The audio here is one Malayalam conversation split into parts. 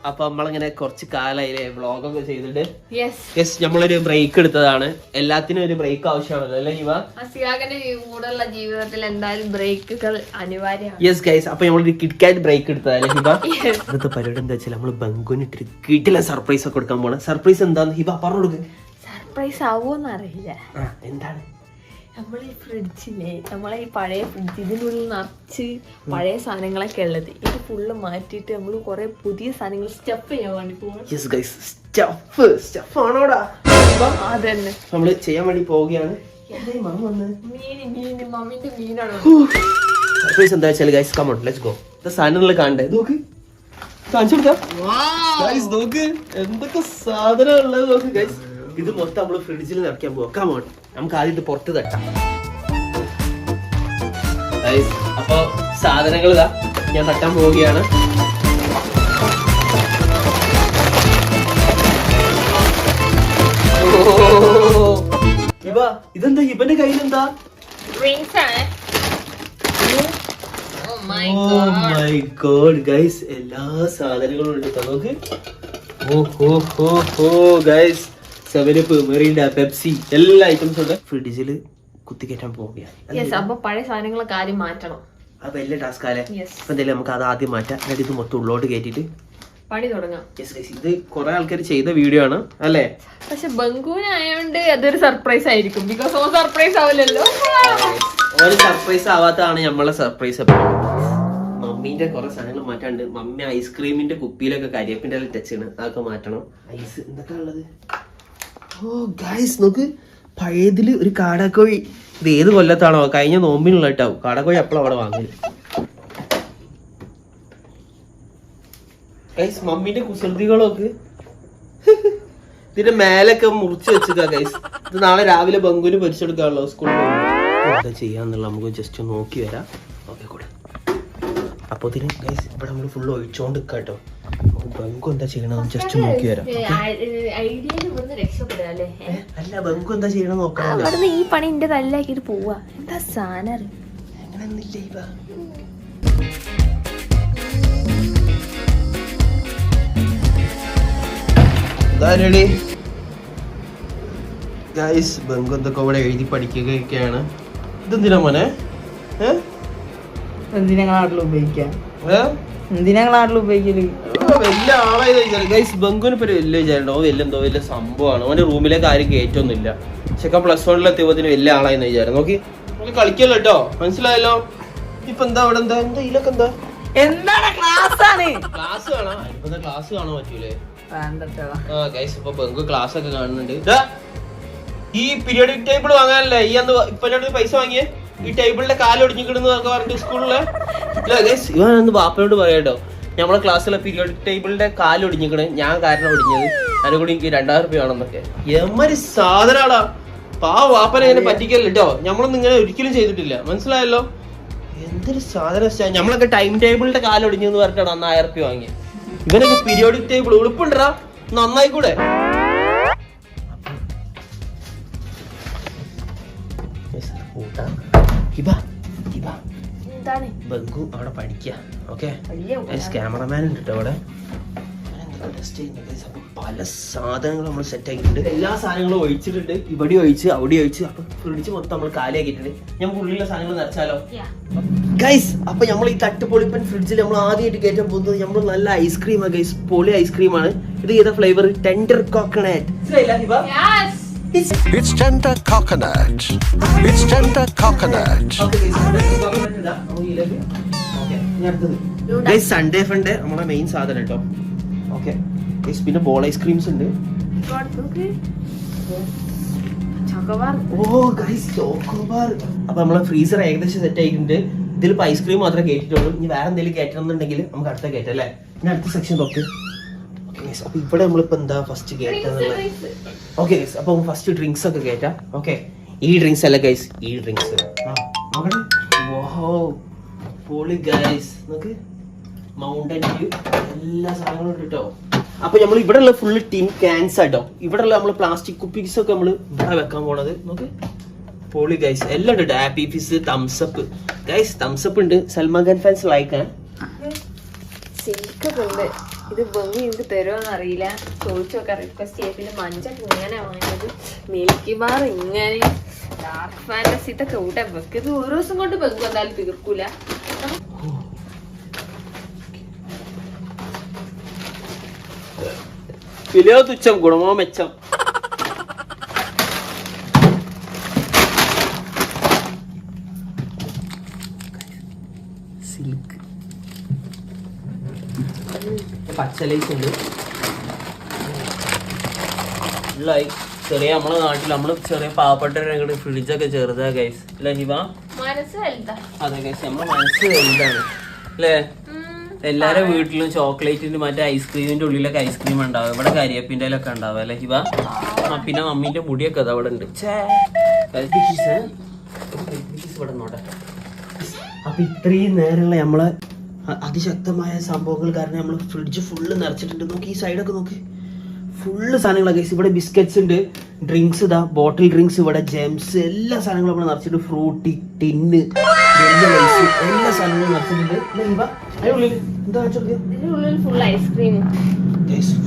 അപ്പൊ നമ്മളിങ്ങനെ കുറച്ച് കാലായില്ലേ വ്ളോഗൊക്കെ ചെയ്തിട്ട് നമ്മളൊരു ബ്രേക്ക് എടുത്തതാണ്. എല്ലാത്തിനും ഒരു ബ്രേക്ക് ആവശ്യമാണല്ലോ അല്ലേ ഇവ? കൂടെയുള്ള ജീവിതത്തിൽ എന്തായാലും ബ്രേക്കുകൾ അനിവാര്യമാണ്. യെസ് ഗൈസ്, അപ്പൊ നമ്മളൊരു കിഡ്കാറ്റ് ബ്രേക്ക് എടുത്തതല്ലേ ഹിബ? ഇന്നത്തെ പരിപാടി എന്താ വെച്ചാൽ നമ്മള് ബംഗുനിട്ട് കിട്ടില്ല സർപ്രൈസ് ഒക്കെ കൊടുക്കാൻ പോണേ. സർപ്രൈസ് എന്താന്ന് ഹിബ പറഞ്ഞു കൊടുക്ക്. സർപ്രൈസ് ആവോന്ന് അറിയില്ല. എന്താണ്? നമ്മളീ ഫ്രിഡ്ജിലെ നമ്മളെ ഈ പഴയ ഫ്രിഡ്ജ് ഇതിനുള്ളിൽ നിറച്ച് പഴയ സാധനങ്ങളൊക്കെ ഉള്ളത് ഇത് ഫുള്ള് മാറ്റിയിട്ട് നമ്മള് കൊറേ പുതിയ സാധനങ്ങൾ സ്റ്റഫ് ചെയ്യാൻ വേണ്ടി പോകും. അതന്നെ നമ്മള് ചെയ്യാൻ വേണ്ടി പോവുകയാണ്. മമ്മിന്റെ മീനാണ്. സർപ്രൈസ് എന്താ വെച്ചാൽ guys come on let's go. സാധനങ്ങൾ കാണണ്ടേ? നോക്ക്, കാണിച്ചു കൊടുക്കാം. ഗൈസ് നോക്ക് എന്തൊക്കെ സാധനം ഉള്ളത് നോക്ക് ഗൈസ്. ഇത് മൊത്തം നമ്മള് ഫ്രിഡ്ജിൽ നിറയ്ക്കാൻ പോവാം. കം ഓൺ, നമുക്ക് ആദ്യം ഇത് പുറത്ത് തട്ടാം. ഗൈസ് അപ്പൊ സാധനങ്ങൾ ഇതാ ഞാൻ തട്ടാൻ പോവുകയാണ്. ഇതെന്താ ഇവന്റെ കയ്യിലെന്താ? എല്ലാ സാധനങ്ങളും ഉണ്ട് നോക്ക്. പെപ്സി എല്ലാ ഐറ്റംസും ഉണ്ട്. ഫ്രിഡ്ജില് കുത്തിക്കയറ്റാൻ പോവുകയാണ്. അപ്പൊ പഴയ സാധനങ്ങളൊക്കെ ആദ്യം മാറ്റണം. അത് വലിയ ടാസ്ക് അല്ലേ? അപ്പൊ എന്തായാലും നമുക്ക് അത് ആദ്യം മാറ്റാം. എന്നിട്ട് ഇത് മൊത്തം ഉള്ളോട്ട് കയറ്റിട്ട് പണി തുടങ്ങാം. ഇത് കുറെ ആൾക്കാർ ചെയ്ത വീഡിയോ ആണ് അല്ലേ? പക്ഷെ ബംഗുവിനായോണ്ട് അതൊരു സർപ്രൈസ് ആയിരിക്കും. ബിക്കോസ് ഓ സർപ്രൈസ് ആവില്ലല്ലോ. ഒരു സർപ്രൈസ് ആവാത്തതാണ് നമ്മളെ സർപ്രൈസ്. മമ്മീന്റെ കുറെ സാധനങ്ങൾ മാറ്റാണ്ട്. മമ്മി ഐസ്ക്രീമിന്റെ കുപ്പിയിലൊക്കെ കരിയേപ്പിന്റെ ടച്ച് ആണ്, അതൊക്കെ മാറ്റണം. ഐസ് എന്തൊക്കെ ഉള്ളത്? ഓ ഗൈസ് നോക്ക്, പഴയതില് ഒരു കാടാക്കോഴി. ഇത് ഏത് കൊല്ലത്താണോ? കഴിഞ്ഞ നോമ്പിനുള്ള കേട്ടാവും. കാടാക്കോഴി അപ്പോഴും അവിടെ വാങ്ങല്. ഗൈസ് മമ്മീന്റെ കുസൃതികളൊക്കെ ഇതിന്റെ മേലൊക്കെ മുറിച്ച് വെച്ചതാ ഗൈസ്. ഇത് നാളെ രാവിലെ ബംഗുവിന് പൊരിച്ചെടുക്കാണല്ലോ സ്കൂളിൽ. എന്താ ചെയ്യാന്നുള്ള നമുക്ക് ജസ്റ്റ് നോക്കി വരാം. ഓക്കെ കൂടെ അപ്പൊ ഗൈസ് ഇവിടെ നമ്മള് ഫുള്ള് ഒഴിച്ചോണ്ട് കേട്ടോ. ബംഗു എന്താ ചെയ്യണമെന്ന് ജസ്റ്റ് നോക്കി വരാം. അല്ല ബംഗു എന്താ ചെയ്യണം നോക്കാം. ഈ പണി എന്റെ തല്ലാക്കിട്ട് പോവാ. എന്താ സാധനം അങ്ങനെയൊന്നുമില്ല. ഗൈസ് ബംഗു എന്തൊക്കെ ഇവിടെ എഴുതി പഠിക്കുകയൊക്കെയാണ്. ഇതെന്തിനാ മോനെ? എന്തിനാ നാട്ടിൽ ഉപയോഗിക്കാം? എന്തിനാ നാട്ടിൽ ഉപയോഗിക്കല്? വലിയ ആളായത് വിചാരം ഗൈസ്. ബംഗുവിന് ഇപ്പൊ വലിയ വിചാരം എന്തോ വലിയ സംഭവമാണ്. അവന്റെ റൂമിലേക്ക് ആരും കയറ്റൊന്നുമില്ല. ചെക്കൻ +1 എത്തിയപ്പോത്തിന് വലിയ ആളായെന്ന് വിചാരം. നോക്കി നമുക്ക് കളിക്കല്ലോ കേട്ടോ, മനസ്സിലായല്ലോ. ഇപ്പൊ എന്താ അവിടെ എന്താ എന്താ ഇതിലൊക്കെ എന്താ? എന്താണ് ക്ലാസ് ആണ്? ക്ലാസ് കാണാം. ഇപ്പൊ ക്ലാസ് കാണാൻ പറ്റൂലേ? ഗൈസ് ഇപ്പൊ ബംഗു ക്ലാസ് ഒക്കെ കാണുന്നുണ്ട്. ഈ പീരിയോഡിക് ടേബിൾ വാങ്ങാനല്ലേ ഈ അന്ന് ഇപ്പൊ പൈസ വാങ്ങിയേ? ഈ ടേബിളിന്റെ കാലൊടിഞ്ഞിക്കിടുന്നു ഒക്കെ പറഞ്ഞിട്ട് സ്കൂളില് ഇവനൊന്ന് ബാപ്പയോട് പറയാട്ടോ, നമ്മളെ ക്ലാസ്സിലെ പീരിയോഡിക് ടേബിളിന്റെ കാലൊടിഞ്ഞിക്കണ്, ഞാൻ കാരണം ഒടിഞ്ഞത്, അതിനെ കൂടി എനിക്ക് 2000 രൂപ വേണമെന്നൊക്കെ. എമ്മൊരു സാധനാടാ. വാപ്പനെ ഇങ്ങനെ പറ്റിക്കല്ലോ കേട്ടോ. നമ്മളൊന്നും ഇങ്ങനെ ഒരിക്കലും ചെയ്തിട്ടില്ല, മനസ്സിലായല്ലോ. എന്തൊരു സാധനം. നമ്മളൊക്കെ ടൈം ടേബിളിന്റെ കാലൊടിഞ്ഞു എന്ന് പറഞ്ഞിട്ടാണ് അന്ന് 1000 രൂപ വാങ്ങിയത്. ഇവനൊക്കെ പീരിയോഡിക് ടേബിൾ ഉളുപ്പുണ്ടാ, നന്നായിക്കൂടെ? ബംഗു അവിടെ പഠിക്ക. ഓക്കെ ക്യാമറമാൻ ഉണ്ട് കേട്ടോ അവിടെ. പല സാധനങ്ങളും നമ്മൾ സെറ്റ് ആക്കിയിട്ടുണ്ട്. എല്ലാ സാധനങ്ങളും ഒഴിച്ചിട്ടുണ്ട്. ഇവിടെ ഒഴിച്ച് അവിടെ ഒഴിച്ച്. അപ്പൊ ഫ്രിഡ്ജ് മൊത്തം നമ്മൾ കാലിയാക്കിയിട്ടുണ്ട്. ഞാൻ ഉള്ളിലുള്ള സാധനങ്ങൾ നിറച്ചാലോ ഗൈസ്? അപ്പൊ നമ്മൾ ഈ തട്ടുപൊളിപ്പൻ ഫ്രിഡ്ജിൽ നമ്മൾ ആദ്യമായിട്ട് കയറ്റാൻ പോകുന്നത് നമ്മൾ നല്ല ഐസ്ക്രീമാണ് ഗൈസ്. പൊളി ഐസ്ക്രീമാണ്. ഇത് ഏതാ flavour? Tender coconut. It's tender coconut. It's tender coconut. Guys Sunday fund നമ്മളെ മെയിൻ സാധനം കേട്ടോ. ഓക്കെ പിന്നെ ബോൾ ഐസ്ക്രീംസ് ഉണ്ട്. ഓ ഗൈസ് ചോക്കോബാർ. അപ്പൊ നമ്മളെ ഫ്രീസർ ഏകദേശം സെറ്റ് ആയിട്ടുണ്ട്. ഇതിലിപ്പോ ഐസ്ക്രീം മാത്രമേ കേട്ടിട്ടുള്ളൂ. ഇനി വേറെ എന്തെങ്കിലും കയറ്റണം എന്നുണ്ടെങ്കിൽ നമുക്ക് അടുത്ത കയറ്റാം അല്ലേ? ഇനി അടുത്ത സെക്ഷൻ നോക്ക്. അപ്പൊ ഇവിടെ നമ്മളിപ്പോ എന്താ ഫസ്റ്റ് കേറ്റാന്നുള്ളത്? ഓക്കെ അപ്പൊ ഫസ്റ്റ് ഡ്രിങ്ക്സ് ഒക്കെ കേറ്റാം. ഓക്കെ ഈ ഡ്രിങ്ക്സ് അല്ല ഗൈസ്, ഈ ഡ്രിങ്ക്സ് പൊളി ഗൈസ്. നമുക്ക് മൗണ്ടൻ ഡ്യൂ എല്ലാ സാധനങ്ങളും ഉണ്ട് കേട്ടോ. അപ്പൊ നമ്മൾ ഇവിടെ ഉള്ള ഫുള്ള് ടിൻ ക്യാൻസ് ആട്ടോ. ഇവിടെ ഉള്ള നമ്മള് പ്ലാസ്റ്റിക് കുപ്പീസ് ഒക്കെ നമ്മള് ഇവിടെ വെക്കാൻ പോണത്. നമുക്ക് പൊളി ഗൈസ്. എല്ലാം ഉണ്ട്. Happy Fizz, thumbs up guys. Thumbs up ഉണ്ട്. സൽമാൻ ഖാൻ ഫാൻസ് ലൈക്ക് ഇത് ബംഗു എനിക്ക് തരുമോന്ന് അറിയില്ല, ചോദിച്ചൊക്കെ റിക്വസ്റ്റ് ചെയ്ത്. പിന്നെ മഞ്ചൊക്കെ ഇങ്ങനെ വാങ്ങിയത്, മിൽക്കി ബാർ ഇങ്ങനെ, ഡാർക്ക് ഫാന്റസി ഇതൊക്കെ ഇവിടെ വെക്ക്. ഇത് ഒരു ദിവസം കൊണ്ട് ബംഗു എന്തായാലും തീർക്കൂല. വിലയോ തുച്ഛം ഗുണമോ മെച്ചം. സിൽക്ക് പച്ചലൈസ് ഉണ്ട്. ചെറിയ നമ്മളെ നാട്ടിൽ നമ്മള് ചെറിയ പാവപ്പെട്ട ഫ്രിഡ്ജൊക്കെ ചെറുതാ ഗൈസ് അല്ലെ ഹിബ? അതെ ഗൈസ്, നമ്മളെ മനസ്സ് വലുതാണ് അല്ലേ? എല്ലാരും വീട്ടിലും ചോക്ലേറ്റിന്റെ മറ്റേ ഐസ്ക്രീമിന്റെ ഉള്ളിലൊക്കെ ഐസ്ക്രീം ഉണ്ടാവും. ഇവിടെ കരിയപ്പിന്റെ ഒക്കെ ഉണ്ടാവും അല്ലെ ഹിബ? പിന്നെ മമ്മീന്റെ മുടിയൊക്കെ അത് അവിടെ ഉണ്ട്. അപ്പൊ ഇത്രയും നേരമുള്ള നമ്മള് അതിശക്തമായ സംഭവങ്ങൾ കാരണം നമ്മള് ഫ്രിഡ്ജ് ഫുള്ള് നിറച്ചിട്ടുണ്ട്. നോക്കി ഈ സൈഡൊക്കെ നോക്കി, ഫുള്ള് സാധനങ്ങളാണ് ഗൈസ്. ഇവിടെ ബിസ്ക്കറ്റ്സ് ഉണ്ട്, ഡ്രിങ്ക്സ് ഇതാ, ബോട്ടിൽ ഡ്രിങ്ക്സ്, ഇവിടെ ജെംസ്, എല്ലാ സാധനങ്ങളും ഇവിടെ നിറച്ചിട്ടുണ്ട്. ഫ്രൂട്ടി, ടിന്ന്, എല്ലാ സാധനങ്ങളും നിറച്ചിട്ടുണ്ട്. അതിനുള്ളിൽ എന്താ ഫുൾ ഐസ്ക്രീം,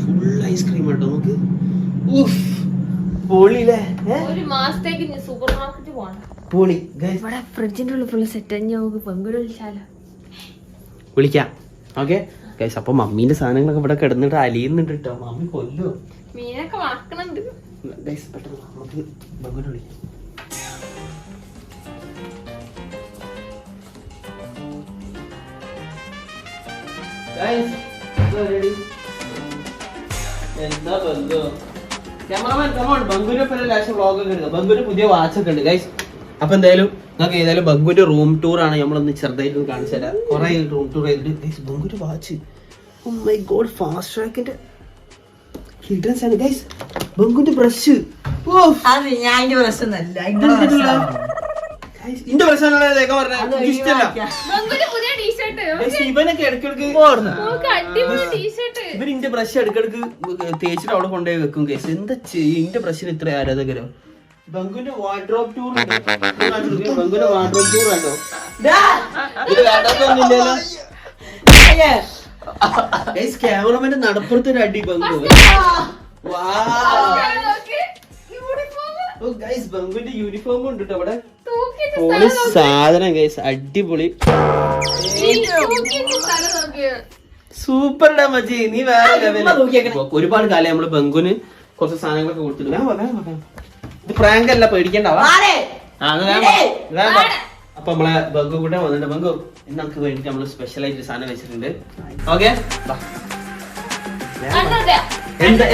ഫുൾ ഐസ്ക്രീം കേട്ടോ. നോക്ക്, പൊളിയില്ലേ? ഒരു മാസത്തേക്ക് സൂപ്പർ മാർക്കറ്റ് പോകണം. പൊളി. ഇവിടെ ഫ്രിഡ്ജിന്റെ ഉള്ളിൽ ഫുള്ള് സെറ്റ് നമുക്ക് പെൺകുടി വിളിച്ചാലോ? വിളിക്കാം. ഓക്കെ ഗൈസ്, അപ്പൊ മമ്മീന്റെ സാധനങ്ങളൊക്കെ ഇവിടെ കിടന്നിട്ട് അലിയുന്നുണ്ട് കേട്ടോ. മമ്മി കൊല്ലോ. മീനൊക്കെ വളർക്കണുണ്ട് ഗൈസ്. പെട്ടെന്ന് നമുക്ക് ബംഗുനെ വിളിക്കാം. എന്താ ബംഗു? ക്യാമറമാൻ കമോൺ, ബംഗുവിനെ പോലെ ലാസ്റ്റ് വ്ളോഗ് ഒക്കെ എടുക്കാം. ബംഗുവിന് പുതിയ വാച്ച് ഒക്കെ ഉണ്ട് ഗൈസ്. അപ്പൊ എന്തായാലും നമുക്ക് ഏതായാലും ബംഗുവിന്റെ റൂം ടൂർ ആണ് നമ്മളൊന്ന് ചെറുതായിട്ട് കാണിച്ചു തരാം. കുറെ റൂം ടൂർ ചെയ്തിട്ട് ബംഗുവിന്റെ watch, oh my god, fast ട്രാക്കിന്റെ ഹിഡൻസ് ആണ് ഗൈസ്. ബംഗുവിന്റെ ബ്രഷ്, ഇന്റെ ഇവനൊക്കെ ഇടക്കിടക്ക് ഇവൻ ഇന്റെ ബ്രഷ് ഇടക്കിടക്ക് തേച്ചിട്ട് അവിടെ കൊണ്ടുപോയി വെക്കും ഗൈസ്. എന്താ ഇന്റെ ബ്രഷിന് ഇത്ര ആരാധകരോ? ബംഗുവിന്റെ വാർഡ്രോബ് ടൂർ, ബംഗുവിന്റെ വാർഡ്രോബ് ടൂർ ആട്ടോ. ഇത് വേണ്ടാത്തൊന്നുമില്ലല്ലോ. ക്യാമറമാന്റെ നടപ്പുറത്ത് ഒരു അടി ബംഗു. ബംഗുവിന്റെ യൂണിഫോം ഉണ്ട് കേട്ടോ അവിടെ. പൊളി സാധനം ഗൈസ്, അടിപൊളി, സൂപ്പർ ഡാ മജി. നീ വേറെ ലെവല്. ഒരുപാട് കാലം നമ്മള് ബംഗുന് കുറച്ച് സാധനങ്ങളൊക്കെ കൊടുത്തിട്ട്. ഇത് പ്രാങ്ക് അല്ല, പേടിക്കണ്ടാവാ. അപ്പൊ നമ്മളെ ബംഗു കൂടെ വന്നിട്ടുണ്ട്. ബംഗു, ഇന്ന് നമുക്ക് വേണ്ടിട്ട് നമ്മള് സ്പെഷ്യൽ ആയിട്ട് സാധനം വെച്ചിട്ടുണ്ട്. ഓക്കെ,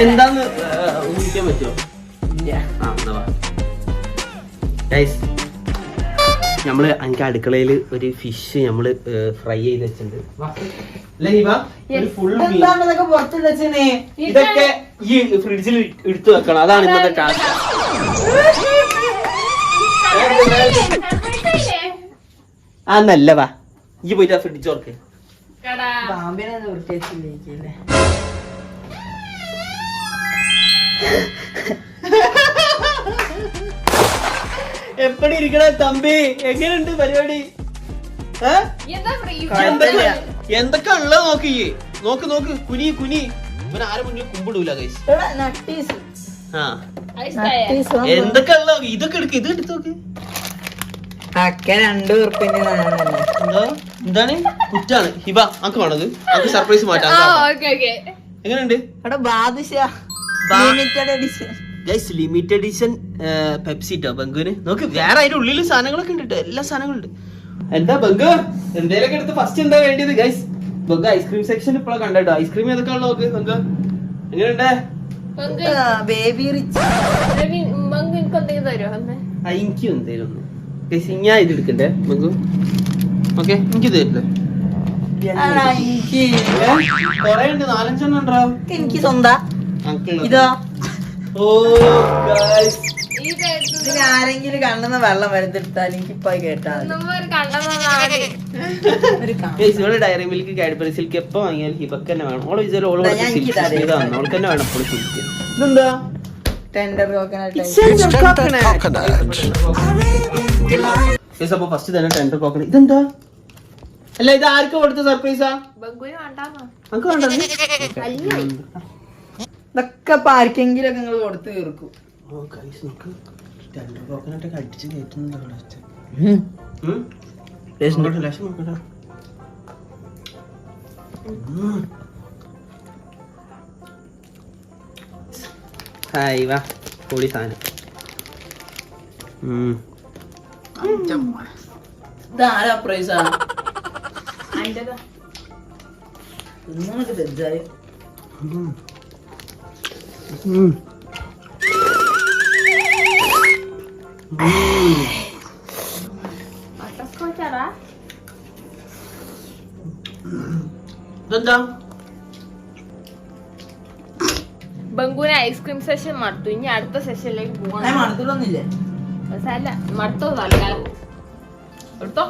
എന്താന്ന് ഊഹിക്കാൻ പറ്റുമോ? നമ്മള് എനിക്ക് അടുക്കളയില് ഒരു ഫിഷ് നമ്മള് ഫ്രൈ ചെയ്ത് വെച്ചിട്ടുണ്ട്. ഇതൊക്കെ ഈ ഫ്രിഡ്ജിൽ എടുത്തു വെക്കണം. അതാണ് ഇന്നത്തെ ടാസ്ക്. നല്ലവാ, ഈ പോയിട്ട് ഫ്രിഡ്ജ് ഓർക്ക്. എപ്പടി ഇരിക്കണ തമ്പി? എങ്ങനെയുണ്ട് പരിപാടി? എന്തൊക്കെ ഉള്ളത് നോക്കി, നോക്ക് നോക്ക്, കുനി കുനി. ഇവൻ ആരെ മുന്നിൽ കുമ്പിടൂല ഗൈസ്. എന്തൊക്കെ ഉള്ളത് നോക്കി. ഇതൊക്കെ എടുക്ക, ഇത് എടുത്ത് നോക്ക്. എന്താണ് കുറ്റാണ് ഹിബ? അനക്ക് വേണത്? അനക്ക് സർപ്രൈസ് മാറ്റാം. എങ്ങനെയുണ്ട്? ലിമിറ്റഡ് എഡിഷൻ പെപ്സി ട്ടോ ബംഗുവിന്. നോക്ക്, വേറെ അതിന്റെ ഉള്ളിൽ സാധനങ്ങളൊക്കെ ഉണ്ട് കേട്ടോ, എല്ലാ സാധനങ്ങളും ഉണ്ട്. എന്താ ബംഗു, എന്തേലൊക്കെ എടുത്ത് ഫസ്റ്റ് എന്താ വേണ്ടിയത് ഗൈസ്? ബംഗു ഐസ്ക്രീം സെക്ഷൻ ഇപ്പോഴാണ് കണ്ടോ. ഐസ്ക്രീം ഏതൊക്കെ ഉള്ള നോക്ക് ബംഗു. എങ്ങനെയുണ്ട്? എനിക്കും എന്തേലും ഒന്ന് ഗൈസ്. ഞാൻ ഇത് എടുക്കണ്ടേ ബംഗു? ഓക്കെ, എനിക്ക് തരില്ലേ? കൊറേ ഉണ്ട്, 4-5 ഉണ്ടോ എനിക്ക് സ്വന്തം. ഇതോ ആരെങ്കിലും കണ്ടെന്ന് വെള്ളം വരുന്നെടുത്താൽ എനിക്കിപ്പോ കേട്ടാ. ഡയറി മിൽക്ക്, കാഡ്ബറി സിൽക്ക് എപ്പോ വാങ്ങിയാലും ഹിബക്ക് തന്നെ വേണം. ഓള് വിചാരം അവൾക്ക് തന്നെ വേണം. ഇതെന്താ? ടെൻഡർ അപ്പൊ ഫസ്റ്റ് തന്നെ ടെൻഡർ കോക്കനട്ട്. ഇതെന്താ? അല്ല ഇത് ആർക്കും കൊടുത്ത സർപ്രൈസാ? ബംഗുവിന് വേണ്ടാന്നോ? നമുക്ക് വേണ്ടത് ഇതൊക്കെ ഇപ്പൊ ആർക്കെങ്കിലൊക്കെ നിങ്ങൾ കൊടുത്ത് തീർക്കും. നമുക്ക് 2 കോക്കനട്ടൊക്കെ അടിച്ച് കയറ്റുന്നുണ്ടോ? ഹായ് വാ പൊളി സാധനം. ഇതാരാ പ്രൈസാ? അതിന്റെതാ. നിങ്ങൾക്ക് തെറ്റായി. ബട്ടർസ്കോച്ചാടാ. ഇതെന്താ? ബംഗുവിന് ഐസ്ക്രീം സെഷൻ മടുത്തു. ഇനി അടുത്ത സെഷനിലേക്ക് പോവാൻ മണത്തിലൊന്നുമില്ലേ? മടുത്തോ തൽക്കാലം എടുത്തോ.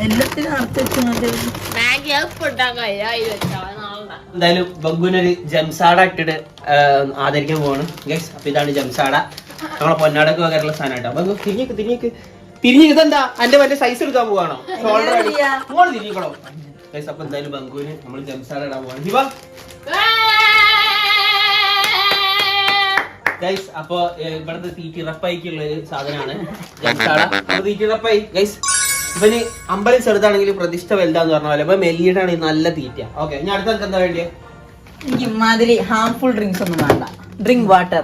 എല്ലാത്തിനും അർത്ഥം മാഗി എളുപ്പം ഉണ്ടാക്കാൻ വെച്ചാൽ നാളെ. എന്തായാലും ബംഗുവിനൊരു ജംസാട ഇട്ടിട്ട് ആദരിക്കാൻ പോവാണ് ഗൈസ്. അപ്പൊ ഇതാണ് ജംസാട, നമ്മളെ പൊന്നാടൊക്കെ വകരുള്ള സാധനം കേട്ടോ. ബംഗു തിരിഞ്ഞ് ഇതെന്താ എന്റെ മറ്റേ സൈസ് എടുക്കാൻ പോവാണോ? ഷോൾഡർ ഇങ്ങോട്ട് തിരിഞ്ഞിക്കണോ ഗൈസ്? അപ്പൊ എന്തായാലും ബംഗുവിന് നമ്മൾ ജംസാട ഇടാൻ പോവാണ്. ശിവ ഗൈസ്, അപ്പൊ ഇവിടുത്തെ തീറ്റിറപ്പായിക്കുള്ള ഒരു സാധനമാണ് ജംസാട. അപ്പൊ തീറ്റിറപ്പായി ഗൈസ്. ഇവന് അമ്പലം ചെറുതാണെങ്കിൽ പ്രതിഷ്ഠ വലുതാന്ന് പറഞ്ഞ പോലെ ഇപ്പൊ മെല്ലിയിട്ടാണെങ്കിൽ നല്ല തീറ്റ. ഓക്കെ, ഞാൻ അടുത്ത എന്താ വേണ്ടിയ? എനിക്ക് ഇമാതിരി ഹാംഫുൾ ഡ്രിങ്ക്സ് ഒന്നും വേണ്ട. Drink water.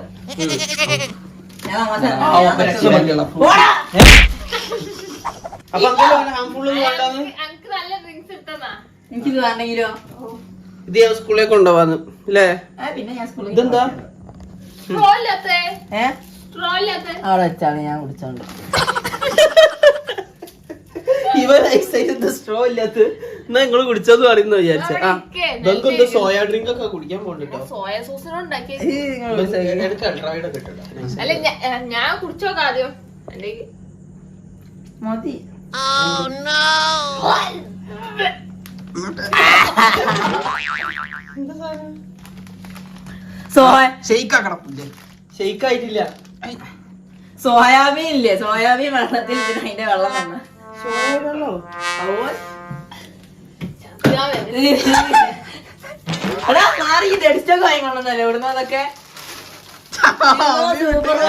അപ്പൊ ഹാംഫുൾ വേണ്ടാന്ന് എനിക്കിത് വേണ്ടെങ്കിലോ? ഇത് ഞാൻ സ്കൂളിലേക്ക് കൊണ്ടുപോവാന്ന് അല്ലേ? പിന്നെ ഞാൻ സ്കൂളിൽ ഇതെന്താ? അവിടെ വെച്ചാണ് ഞാൻ കുടിച്ചോണ്ട്. ഇവൻ സ്ട്രോ ഇല്ലാത്ത എന്നാ നിങ്ങള് കുടിച്ചോന്ന് പറയുന്ന വിചാരിച്ച. നമുക്ക് എന്താ സോയാ ഡ്രിങ്ക് ഒക്കെ കുടിക്കാൻ പോകണ്ടോ? സോയ സോസിനുണ്ടാക്കി കിട്ടണ്ട. അല്ല ഞാൻ കുടിച്ചോക്കാം ആദ്യം. മതി. ഷെയ്ക്ക് ആയിട്ടില്ല. സോയാബീൻ ഇല്ലേ? സോയാബീൻ വെള്ളത്തിൽ അതിന്റെ വെള്ളം തന്നെ.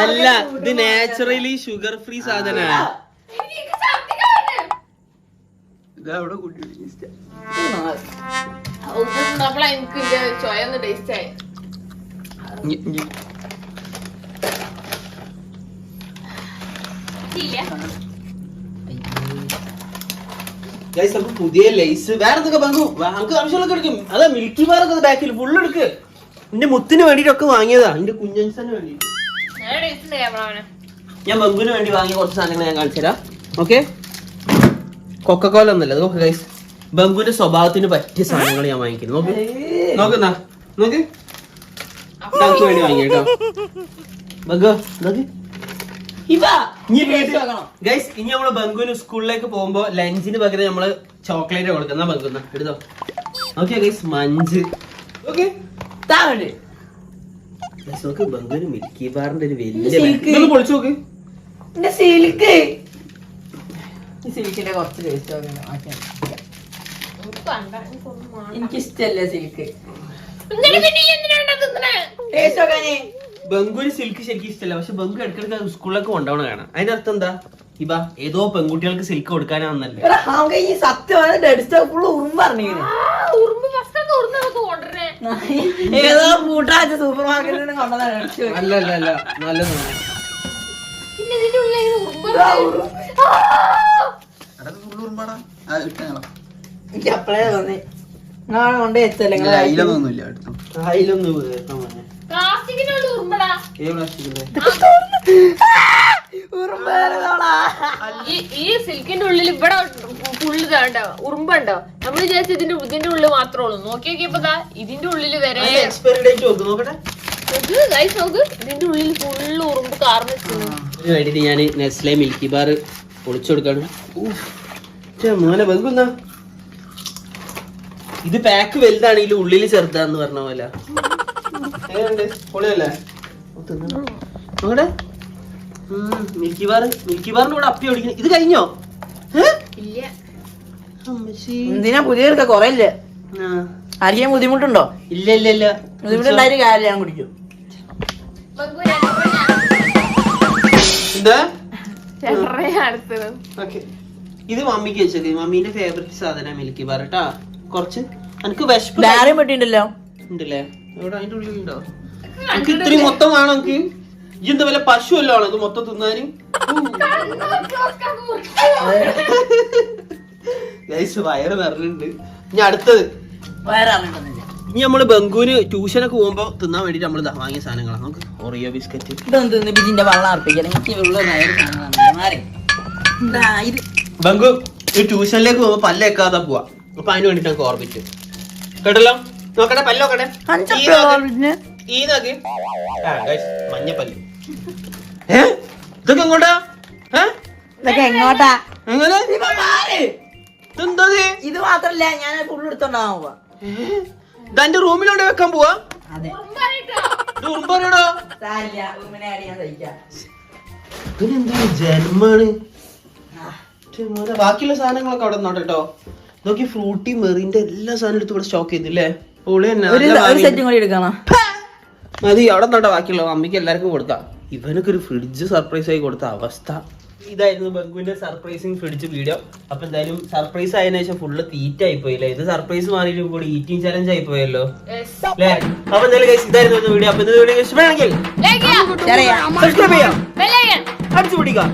അല്ല, ഇത് നാച്ചുറലി ഷുഗർ ഫ്രീ സാധനമാണ്. എനിക്ക് ചോയൊന്ന് ടേസ്റ്റ് ആയി. പുതിയ ലൈസ് വേറെ എന്തൊക്കെ ബംഗു നമുക്ക് ആവശ്യമുള്ളൊക്കെ എടുക്കും. അതാ മിൽക്കി ബാർ ഒക്കെ ബാക്കിൽ ഫുള്ള് എടുക്ക്. എന്റെ മുത്തിന് വേണ്ടിട്ടൊക്കെ വാങ്ങിയതാ, എന്റെ കുഞ്ഞൻസന് വേണ്ടിട്ട്. ഞാൻ ബംഗുവിന് വേണ്ടി വാങ്ങിയ കുറച്ച് സാധനങ്ങൾ ഞാൻ കാണിച്ചു തരാം. ഓക്കെ, കൊക്കക്കോല ഒന്നല്ല അത്. നോക്ക് ഗൈസ്, ബംഗുവിന്റെ സ്വഭാവത്തിന് പറ്റിയ സാധനങ്ങൾ ഞാൻ വാങ്ങിക്കുന്നു. നോക്ക് നോക്കുന്നാ നോക്ക്, നമുക്ക് വേണ്ടി വാങ്ങി കേട്ടോ ബംഗു. നോക്ക് ഗൈസ്, ഇനി നമ്മള് ബംഗുവിന് സ്കൂളിലേക്ക് പോകുമ്പോ ലഞ്ചിന് പകരം നമ്മള് ചോക്ലേറ്റ് കൊടുക്കുന്ന ബംഗുന്ന എടുത്തോ. Okay guys, Munch. ഓക്കെ, നോക്ക് ബംഗുവിന് മിൽക്കി ബാറിന്റെ ഒരു വലിയ പൊളിച്ചു നോക്ക്. സിൽക്കിന്റെ കുറച്ച് ടേസ്റ്റ് എനിക്കിഷ്ടല്ലേ സിൽക്ക്. ബംഗുവിന് സിൽക്ക് ശരിക്കും ഇഷ്ടമല്ല, പക്ഷെ ബംഗു ഇടയ്ക്കിടയ്ക്ക് സ്കൂളിലൊക്കെ കൊണ്ടുപോകണ കാണാം. അതിന്റെ അർത്ഥം എന്താ? ഇവ ഏതോ പെൺകുട്ടികൾക്ക് സിൽക്ക് കൊടുക്കാനാണെന്നല്ലേ? ഈ സത്യം ഏതോ കൂട്ടാച്ച സൂപ്പർ മാർക്കറ്റിൽ കൊണ്ടുവന്നാണ്. അല്ല അല്ല അല്ല, നല്ലത്. എനിക്ക് അപ്പഴേ തോന്നി നിങ്ങളെ കൊണ്ട് വെച്ചല്ലേ. ഈ സിൽക്കിന്റെ ഉള്ളിൽ ഇവിടെ ഫുള്ള് ഇതാണ്ടോ ഉറുമ്പുണ്ടോ? നമ്മൾ വിചാരിച്ചു ഇതിന്റെ ഉള്ളിൽ മാത്രമേ ഉള്ളൂ. നോക്കി നോക്കിയപ്പോ ഇതിന്റെ ഉള്ളില് വരെ എക്സ്പയറി ഡേറ്റ് നോക്കട്ടെ. നോക്ക്, ഇതിന്റെ ഉള്ളിൽ ഫുള്ള് ഉറുമ്പ് കാർന്ന് ഇതിന് വേണ്ടിട്ട് ഞാൻ നെസ്ലെ മിൽക്കി ബാർ പൊളിച്ചു കൊടുക്കാണ്. മോനെ ബംഗുന്നാ, ഇത് പാക്ക് വലുതാണെങ്കിലും ഉള്ളില് ചെറുതാന്ന് പറഞ്ഞ പോലെ. എങ്ങനെയുണ്ട്? പൊളിയല്ലേ? നോക്കട്ടെ, മിൽക്കി ബാറിന്റെ കൂടെ അപ്പി ഓടിക്കുന്നു. ഇത് കഴിഞ്ഞോ? ഇല്ല. എന്തിനാ പുതിയ കൊറേ ഇല്ലേ ആർക്കും ബുദ്ധിമുട്ടുണ്ടോ? ഇല്ല ഇല്ല ഇല്ല ബുദ്ധിമുട്ടുണ്ടായൊരു കാര്യം ഞാൻ കുടിക്കും. എന്താ അടുത്തത് ഓക്കെ ഇത് മമ്മിക്ക് വെച്ചത്. മമ്മീന്റെ ഫേവറേറ്റ് സാധനം മിൽക്കി ബാർ കേട്ടാ. കുറച്ച് എനിക്ക് വിശപ്പ് ഡയറി പെട്ടിണ്ടല്ലോ ഉണ്ടല്ലേ എവിടെ അതിന്റെ ഉള്ളിൽ ഉണ്ടോ? എനിക്ക് ഇത്രയും മൊത്തം വേണം. എനിക്ക് ഈ എന്താ വല്ല പശു അല്ലോ ആണോ ഇത് മൊത്തം തിന്നാനും? വയറ് നിറഞ്ഞിട്ടുണ്ട്. ഇനി അടുത്തത് ഇനി നമ്മള് ബംഗുവിന് ട്യൂഷനൊക്കെ പോകുമ്പോ തിന്നാൻ വേണ്ടിട്ട് നമ്മള് വാങ്ങിയ സാധനങ്ങളാണ്. നമുക്ക് ഒറിയോ ബിസ്ക്കറ്റ് ഇതിന്റെ വെള്ളം അർപ്പിക്കാൻ ബംഗു ഈ ട്യൂഷനിലേക്ക് പോകുമ്പോ പല്ലേക്കാതെ പോവാ. അപ്പൊ അതിന് വേണ്ടിട്ട് നമുക്ക് ഓർമ്മിച്ചു കേട്ടല്ലോ. നോക്കട്ടെ പല്ല് നോക്കട്ടെ. ഈ നോക്കി മഞ്ഞപ്പല്ല്. ഇതൊക്കെ എങ്ങോട്ടാ? ഇതൊക്കെ എങ്ങോട്ടാ? എങ്ങനെ എന്താ ഇത് മാത്രല്ല ഞാൻ ഫുള്ള് എടുത്തോണ്ടാവാ. ഇതെന്റെ റൂമിലോട്ട് വെക്കാൻ പോവാ. അതെ ഇതിനെന്താ ജന്മാണ്. ബാക്കിയുള്ള സാധനങ്ങളൊക്കെ അവിടെ നിന്നോട്ടെ കേട്ടോ. നോക്കി ഫ്രൂട്ടി മെറിന്റെ എല്ലാ സാധനവും എടുത്ത് ഇവിടെ സ്റ്റോക്ക് ചെയ്തില്ലേ? സെറ്റും കൂടി എടുക്കണം. മതി അവിടെ നിന്നോട്ടെ. ബാക്കിയുള്ള മമ്മിക്ക് എല്ലാവർക്കും കൊടുക്കാം. ഇവനൊക്കെ ഒരു ഫ്രിഡ്ജ് സർപ്രൈസ് ആയി കൊടുത്ത അവസ്ഥ. ഇതായിരുന്നു ബംഗുവിന്റെ സർപ്രൈസിങ് ഫ്രിഡ്ജ് വീഡിയോ. അപ്പൊ എന്തായാലും സർപ്രൈസ് ആയതിനു ശേഷം ഫുള്ള് തീറ്റ ആയി പോയില്ലേ. ഇത് സർപ്രൈസ് മാറിയിട്ട് കൂടി ഈറ്റിംഗ് ചലഞ്ച് ആയി പോയല്ലോ അല്ലേ? അപ്പൊ എന്തായാലും ഇതായിരുന്നു വീഡിയോ. അപ്പൊ ഇന്നത്തെ വീഡിയോ ഇഷ്ടമാണെങ്കിൽ സബ്സ്ക്രൈബ് ചെയ്യാം, അടിച്ചു പിടിക്കാം.